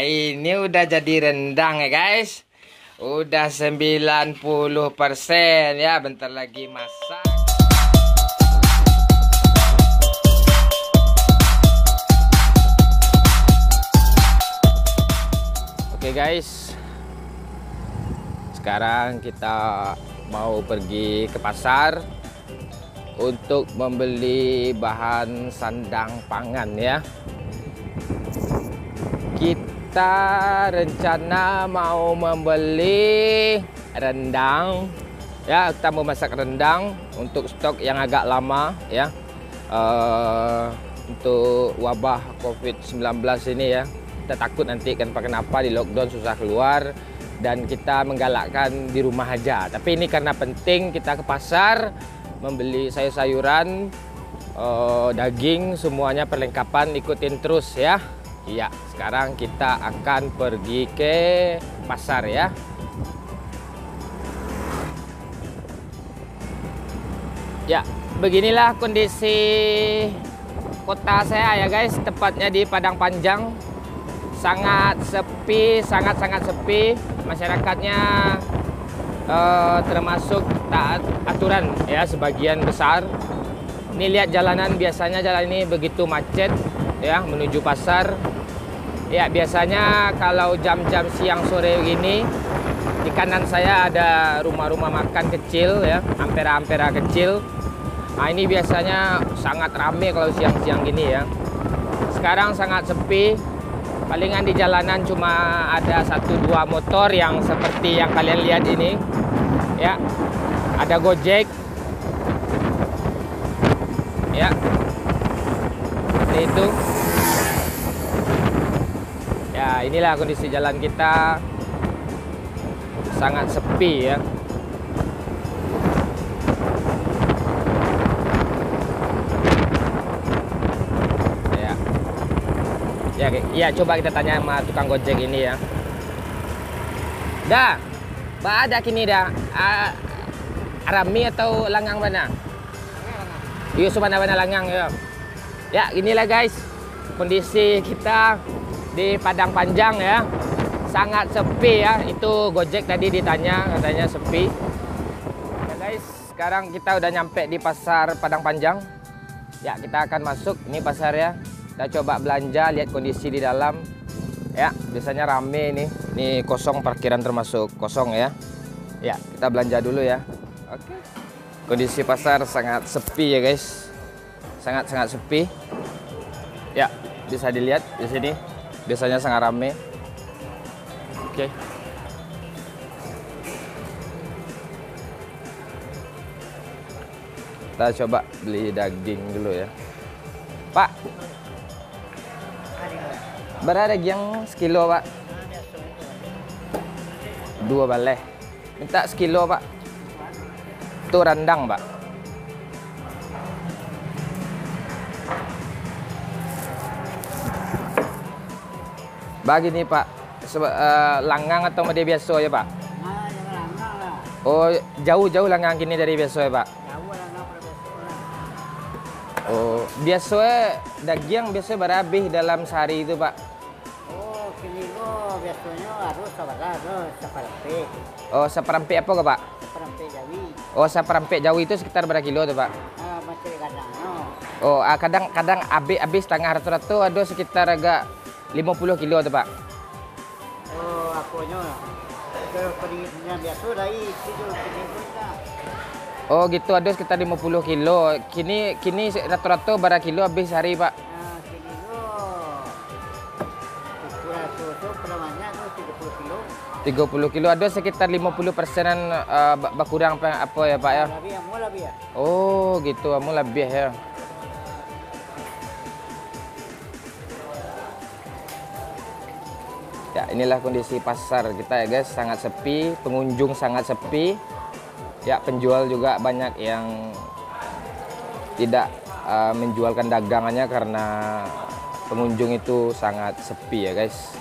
ini udah jadi rendang ya guys. Udah 90% ya, bentar lagi masak. Oke guys, sekarang kita mau pergi ke pasar untuk membeli bahan sandang pangan ya. Kita rencana mau membeli rendang ya, kita mau masak rendang untuk stok yang agak lama ya, untuk wabah COVID-19 ini ya. Kita takut nanti kenapa di lockdown susah keluar dan kita menggalakkan di rumah aja. Tapi ini karena penting kita ke pasar membeli sayur-sayuran, daging, semuanya perlengkapan, ikutin terus ya. Iya, sekarang kita akan pergi ke pasar ya. Ya, beginilah kondisi kota saya ya guys, tepatnya di Padang Panjang. Sangat sepi, sangat sepi. Masyarakatnya termasuk taat aturan ya, sebagian besar. Ini lihat jalanan, biasanya jalan ini begitu macet ya menuju pasar. Ya, biasanya kalau jam-jam siang sore begini, di kanan saya ada rumah-rumah makan kecil ya, ampera-ampera kecil. Nah, ini biasanya sangat ramai kalau siang-siang gini ya. Sekarang sangat sepi. Palingan di jalanan cuma ada 1-2 motor yang seperti yang kalian lihat ini. Ya. Ada Gojek. Ya. Seperti itu. Ya, inilah kondisi jalan kita, sangat sepi ya. Ya, coba kita tanya sama tukang Gojek ini ya. Dah, ada kini dah. Arami atau langang mana? Iya, subana-bana langang ya. Ya, inilah guys, kondisi kita di Padang Panjang ya, sangat sepi ya. Itu Gojek tadi ditanya, katanya sepi ya guys. Sekarang kita udah nyampe di pasar Padang Panjang ya. Kita akan masuk, ini pasar ya. Kita coba belanja, lihat kondisi di dalam ya. Biasanya rame ini kosong, parkiran termasuk kosong ya. Ya, kita belanja dulu ya. Oke, kondisi pasar sangat sepi ya guys, sangat sepi ya. Bisa dilihat di sini biasanya sangat rame. Oke. Kita coba beli daging dulu ya. Pak, berapa daging sekilo Pak? 2 balai. Minta sekilo Pak. Itu rendang Pak. Begini Pak, langgang atau mede biasa ya Pak? Nah, yang langgang lah. Oh, jauh langgang kini dari biasa ya Pak? Jauh langgang pada biasa lah. Oh, biasa daging biasa berhabis dalam sehari itu Pak? Oh, kini lo biasanya harus seperempet. Oh, seperempet apa ke Pak? Seperempet Jawi. Oh, seperempet Jawi itu sekitar berapa kilo tuh Pak? Macam kadang no. Oh, kadang habis setengah rata-rata ada sekitar agak 50 kilo tuh Pak. Oh, akunya. Kalau perginya biasa dari itu kini kita. Oh, gitu, ada sekitar 50 kilo. Kini rata-rata berapa kilo habis hari Pak? Kini lo ukuran susu peramanya tu 30 kilo. 30 kilo, ada sekitar 50%-an berkurang apa ya Pak ya? Lebih ya. Oh, gitu, kamu lebih ya. Ya, inilah kondisi pasar kita ya guys, sangat sepi, pengunjung sangat sepi. Ya, penjual juga banyak yang tidak menjualkan dagangannya karena pengunjung itu sangat sepi ya guys.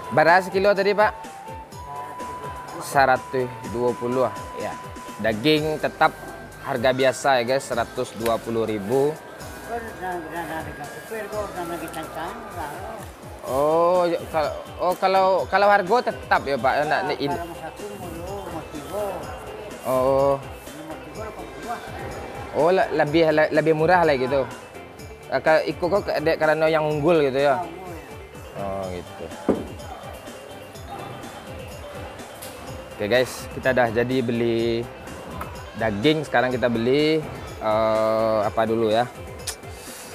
Berapa sekilo tadi Pak? 120 ya. Daging tetap harga biasa ya guys, 120.000. Oh, kalau harga tetap ya Pak. Oh. Oh, lebih murah lah gitu. Ikut kok karena yang unggul gitu ya. Oh, gitu. Oke guys, kita dah jadi beli daging. Sekarang kita beli apa dulu ya?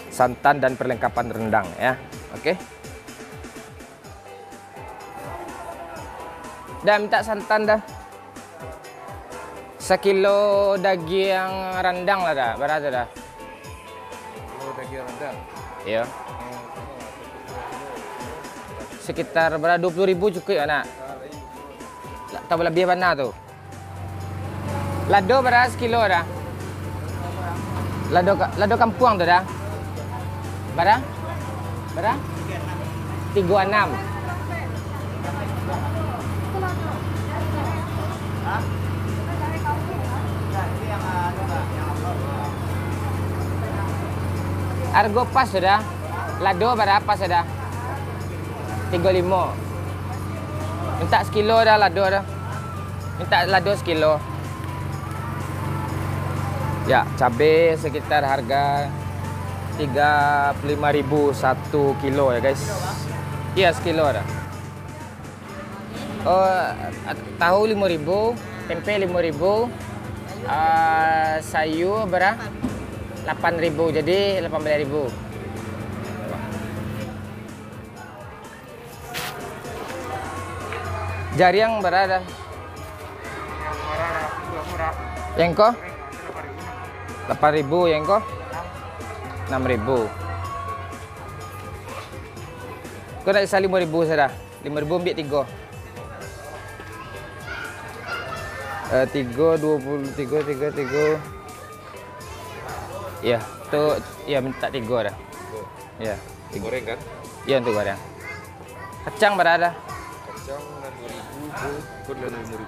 Santan dan perlengkapan rendang ya. Oke. Dah minta santan dah. 1 kilo daging rendang lah dah. Berapa dah? Kilo daging rendang. Iya. Sekitar berapa? 20.000 cukup ya nak? Tak lebih mana tu? Lado berapa sekilo dah? Lado kampung tu dah? Berapa? Berapa? 36. Harga pas sudah. Lado berapa sudah? 35. Minta sekilo dah lado dah. Minta lado sekilo. Ya, cabai sekitar harga 35.000 1 kilo ya guys. Iya, sekilo dah. Oh, tahu 5.000, tempe 5.000. Sayur berapa? 8.000, jadi 18.000. Jariang berada. Yang kok? 8.000 yang kok? 6.000. Kau nak isa 5.000 sudah. 5.000 ambil 3. 3 ya, tu ya minta 3 dah. Ya, 3. Goreng kan? Ya, untuk goreng. Kacang berada. Kacang 6.000, kod 5.000.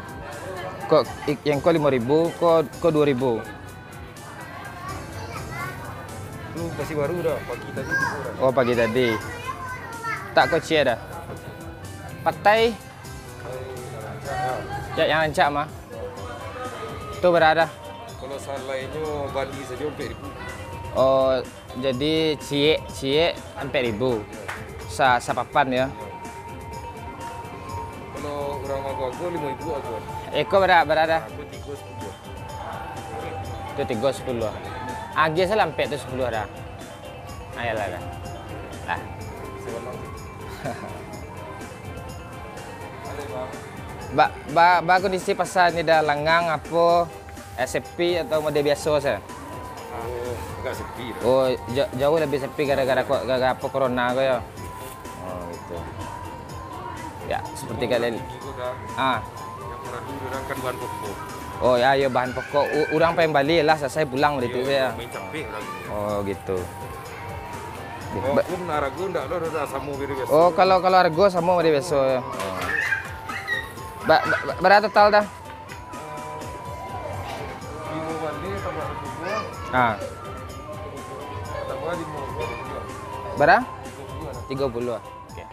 Kok yang kau 5.000, kau 2.000. Lu masih baru dah, pagi tadi 3 orang. Oh, pagi tadi. Tak kau cia dah. Patai. Ya, yang rancak mah. Tu berada. Kalau salainya Bali saja 4.000. Oh, jadi cie 4.000. Sapapan ya. Kalau orang aku 5.000 aku. Eko berada. Aku 3.10. Itu 3.10. Agi saya lampai tu 10 dah. Ayolah dah. Lah. Sewalang. Ba kondisi pasar ni dah lengang apa sepi atau mode biasa saya? Oh, agak sepi dah. Oh, jauh lebih sepi gara-gara apa corona kau ya. Oh, gitu. Ya, seperti kalian. Ah. Yang orang dulu orang kan bahan pokok. Oh ya, ya bahan pokok. Orang pengen balik lah, saya pulang dari itu saya. Main capek orang. Oh, gitu. Oh, pun Arago ndak lo dah sama biasa. Oh, kalau harga sama mode biasa ya. Oh. Berapa total dah? 5 balik tambah 2. Ah. Tambah 5. Berapa? 30. Okey.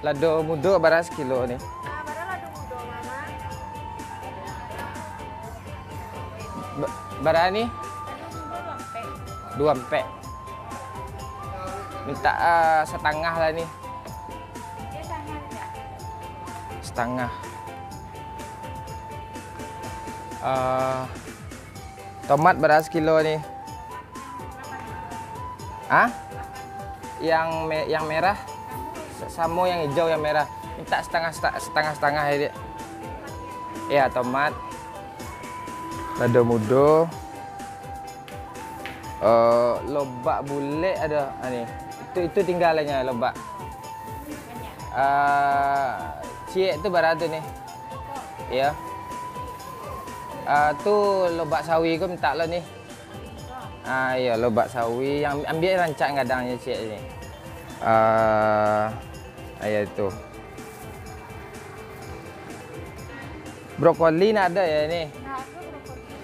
Lado muda berapa sekilo ni? Berapa lado muda, Mama? Berapa ni? Lado muda 2 empek. Minta setengah lah ni. Dia sangat enggak? Setengah. Tomat berapa kilo ni? Ah? Yang merah? Sama yang hijau yang merah. Minta setengah ya. Ya, tomat. Lado muda. Lobak bulat ada ni. Itu tinggalannya lobak. Cik tu berapa tu ni? Ya. Tu lobak sawi kau minta lah ni. Ya lobak sawi yang ambil rancak kadangnya cik ni. Ya itu. Brokoli nak ada ya ni. Nah, aku brokoli.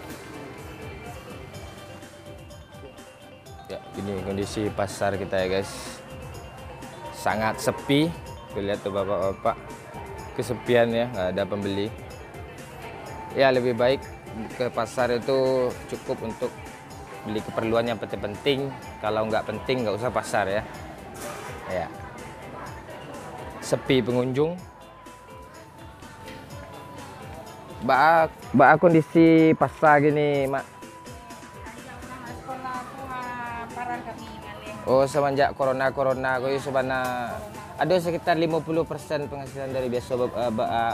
Ya, ini kondisi pasar kita ya guys. Sangat sepi. Lihat tuh bapak-bapak, kesepian ya, nggak ada pembeli. Ya lebih baik ke pasar itu cukup untuk beli keperluan yang penting-penting. Kalau nggak penting nggak usah pasar ya. Ya. Sepi pengunjung. Mbak kondisi pasar gini, Mak. Parang kami ngalih. Oh, semenjak corona kau sebenarnya ada sekitar 50% penghasilan dari biasa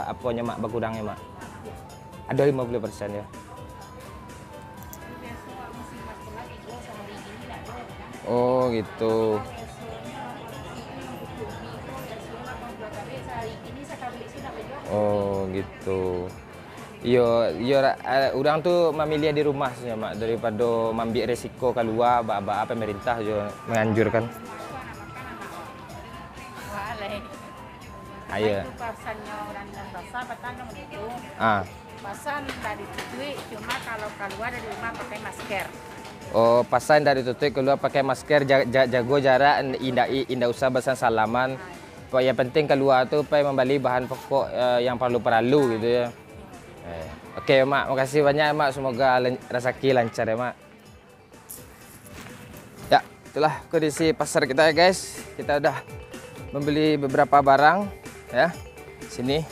apanya Mak bagudangnya Mak. Ada 50% ya. Biasa musim masalah itu sehari ini tak ada kan. Oh, gitu. Oh, gitu. Udang tuh memilih di rumah sih Mak daripada mambil resiko keluar apa pemerintah juga menganjurkan. Ayo. Itu pasarnya orang dan pasar petang itu. Ah. Pasar dari tutui cuma kalau keluar dari rumah pakai masker. Oh, pasan dari tutup keluar pakai masker, jago jarak, indah usah besan salaman. Yang penting keluar tuh membeli bahan pokok yang perlu gitu ya. Oke, Mak, makasih banyak Mak. Semoga rezeki lancar ya Mak. Ya, itulah kondisi pasar kita ya guys. Kita udah membeli beberapa barang ya. Sini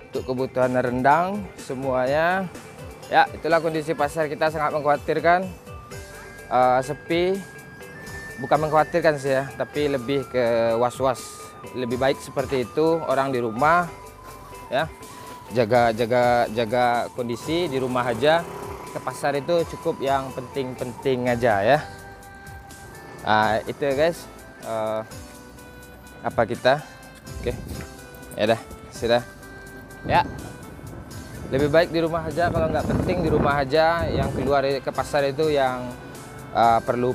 untuk kebutuhan rendang semuanya. Ya, itulah kondisi pasar kita, sangat mengkhawatirkan. Sepi, bukan mengkhawatirkan sih ya, tapi lebih ke was-was. Lebih baik seperti itu, orang di rumah ya. Jaga kondisi di rumah aja. Ke pasar itu cukup yang penting-penting aja ya. Itu ya guys. Apa kita? Oke. Ya dah, sudah. Ya. Lebih baik di rumah aja, kalau nggak penting di rumah aja. Yang keluar ke pasar itu yang perlu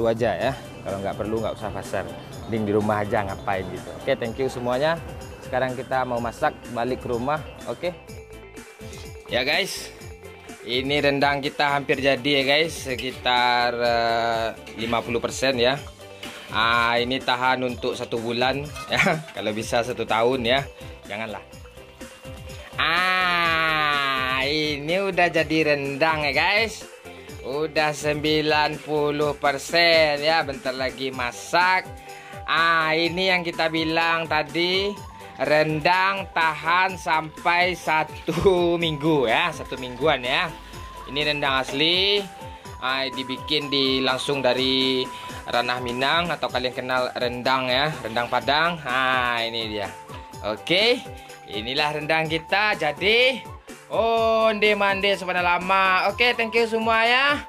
aja ya. Kalau nggak perlu nggak usah pasar. Mending di rumah aja ngapain gitu. Oke, thank you semuanya. Sekarang kita mau masak, balik ke rumah. Oke. Ya guys, ini rendang kita hampir jadi ya guys, sekitar 50% ya. Ini tahan untuk 1 bulan ya. Kalau bisa 1 tahun ya. Janganlah. Ini udah jadi rendang ya guys. Udah 90% ya. Bentar lagi masak. Ini yang kita bilang tadi, rendang tahan sampai 1 minggu ya. 1 mingguan ya. Ini rendang asli. Dibikin langsung dari ranah Minang, atau kalian kenal rendang ya, rendang Padang. Ini dia. Oke. Inilah rendang kita jadi onde mande sebenarnya lama. Oke, thank you semua ya.